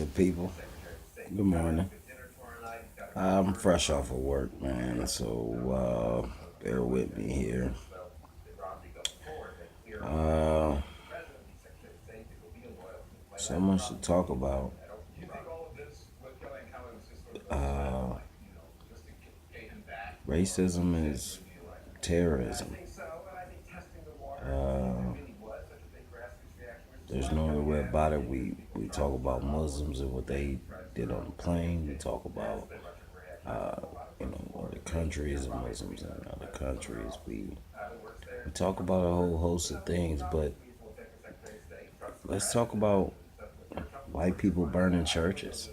People, good morning. I'm fresh off of work, man, so bear with me here. Uh, so much to talk about. Uh, Racism is terrorism. Uh, there's no other way about it. We talk about Muslims and what they did on the plane. We talk about uh, other countries and Muslims in other countries. We talk about a whole host of things, but let's talk about white people burning churches,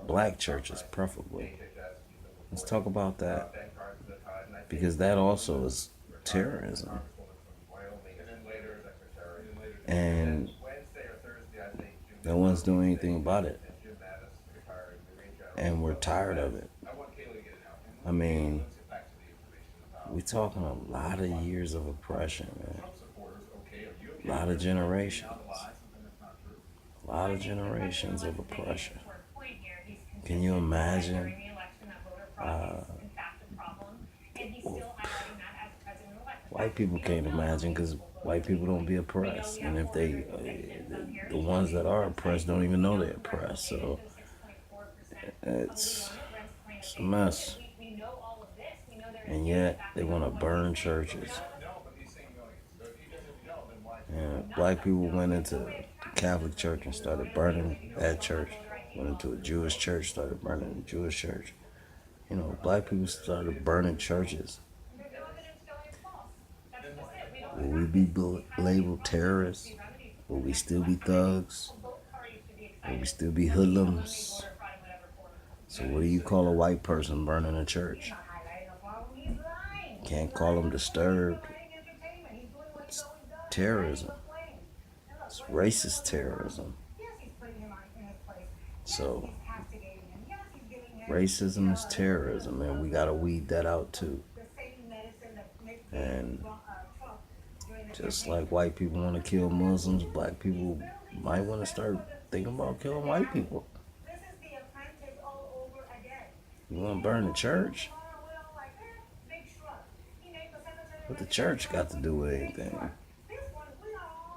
black churches preferably. Let's talk about that because that also is terrorism, and no one's doing anything about it, and we're tired of it. I mean, we're talking a lot of years of oppression, man. A lot of generations. A lot of generations of oppression. Can you imagine? Uh, White people can't imagine because white people don't be oppressed, and if the ones that are oppressed don't even know they're oppressed. So it's it's a mess, and yet they want to burn churches. And black people went into the Catholic church and started burning that church. Went into a Jewish church, started burning the Jewish church. Black people started burning churches. Will we be labeled terrorists? Will we still be thugs? Will we still be hoodlums? So what do you call a white person burning a church? Can't call them disturbed. It's terrorism. It's racist terrorism. So racism is terrorism, and we gotta weed that out too. And just like white people want to kill Muslims, black people might want to start thinking about killing white people. You want to burn the church? What the church got to do with anything?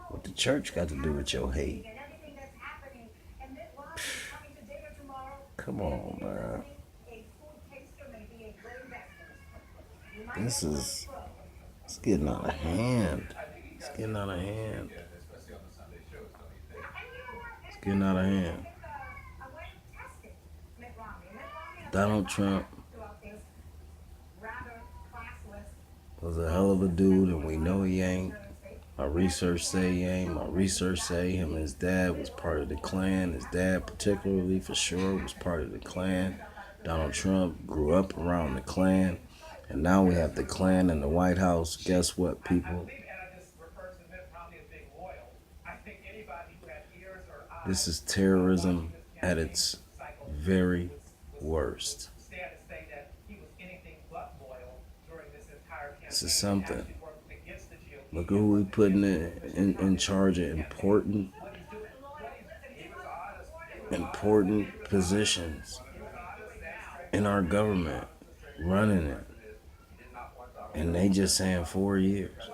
What the church got to do with your hate? Come on, man. This is It's getting out of hand. It's getting out of hand. It's getting out of hand. Donald Trump was a hell of a dude, and we know he ain't. My research say he ain't. My research say him and his dad was part of the Klan. His dad, particularly for sure, was part of the Klan. Donald Trump grew up around the Klan, and now we have the Klan in the White House. Guess what, people? This is terrorism at its very worst. This is something. Look at who we putting in charge of important positions in our government, running it, and they just saying 4 years.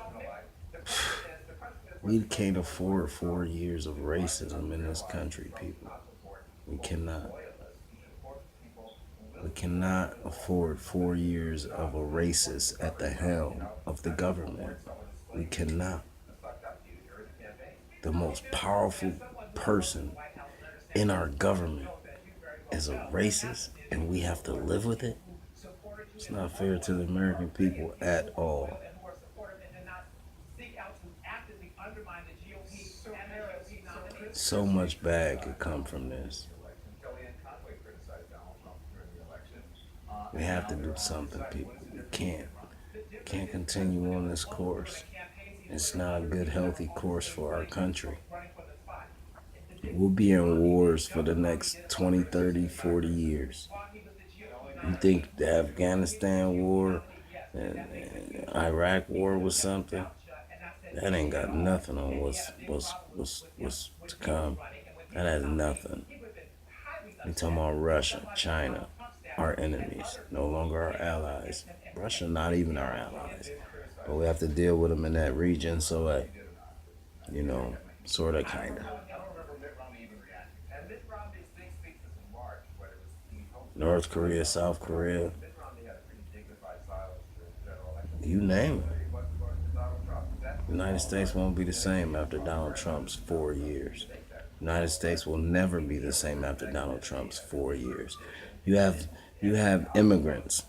We can't afford 4 years of racism in this country, people. We cannot. We cannot afford 4 years of a racist at the helm of the government. We cannot. The most powerful person in our government is a racist, and we have to live with it. It's not fair to the American people at all. So much bad could come from this. We have to do something, people. We can't continue on this course. It's not a good, healthy course for our country. We'll be in wars for the next 20, 30, 40 years. You think the Afghanistan war and Iraq war was something? That ain't got nothing on what's to come. That has nothing. We talking about Russia, China, our enemies, no longer our allies. Russia, not even our allies. But we have to deal with them in that region, so you know, sort of, kind of. North Korea, South Korea, you name it. The United States won't be the same after Donald Trump's 4 years. The United States will never be the same after Donald Trump's 4 years. You have you have immigrants,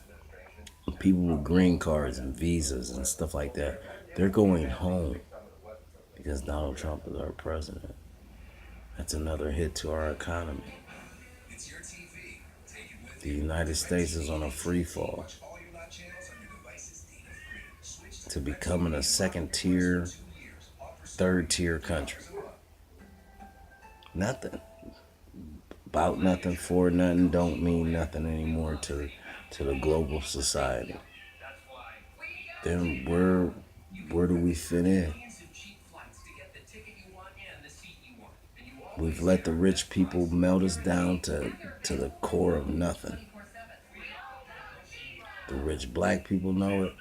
people with green cards and visas and stuff like that. They're going home because Donald Trump is our president. That's another hit to our economy. The United States is on a free fall to becoming a second tier, third tier country. Nothing. About nothing, for nothing, don't mean nothing anymore to the global society. Then where do we fit in? We've let the rich people melt us down to the core of nothing. The rich black people know it.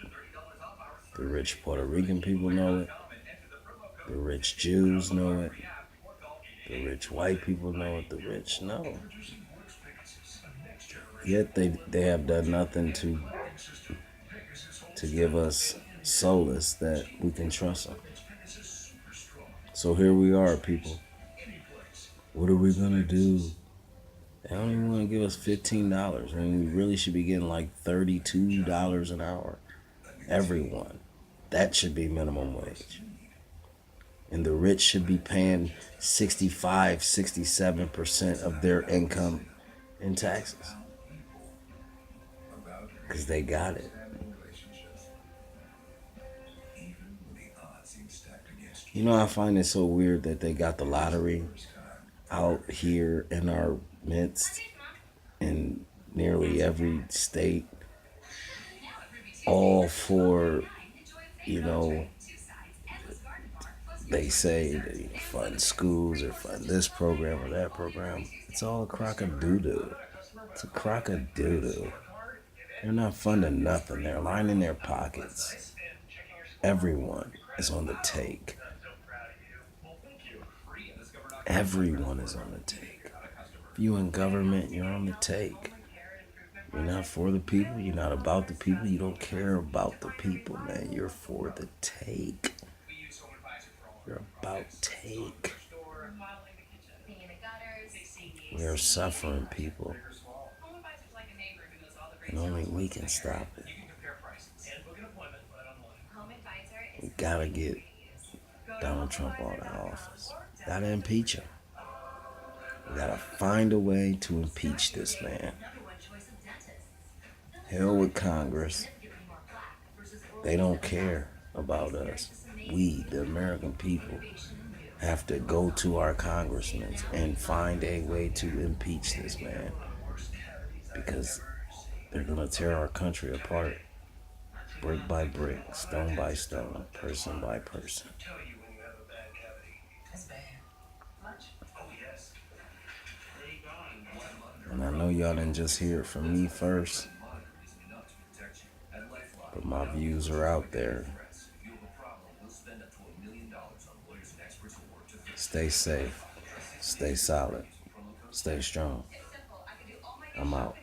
The rich Puerto Rican people know it. The rich Jews know it. The rich white people know it. The rich know. Yet they have done nothing to give us solace that we can trust them. So here we are, people. What are we gonna do? They don't even want to give us $15. I mean, we really should be getting like $32 an hour. Everyone. That should be minimum wage. And the rich should be paying 65, 67% of their income in taxes. Because they got it. You know, I find it so weird that they got the lottery out here in our midst in nearly every state, all for, you know, they say they fund schools or fund this program or that program. It's all a crock of doo-doo. It's a crock of doo-doo. They're not funding nothing. They're lining their pockets. Everyone is on the take. Everyone is on the take. If you in government, you're on the take. You're not for the people. You're not about the people. You don't care about the people, man. You're for the take. You're about take. We are suffering, people. And only we can stop it. We gotta get Donald Trump out of office. Gotta impeach him. We gotta find a way to impeach this man. Hell with Congress. They don't care about us. We, the American people, have to go to our congressmen and find a way to impeach this man. Because they're gonna tear our country apart. Brick by brick, stone by stone, person by person. And I know y'all didn't just hear it from me first, but my views are out there. Stay safe, stay solid, stay strong. I'm out.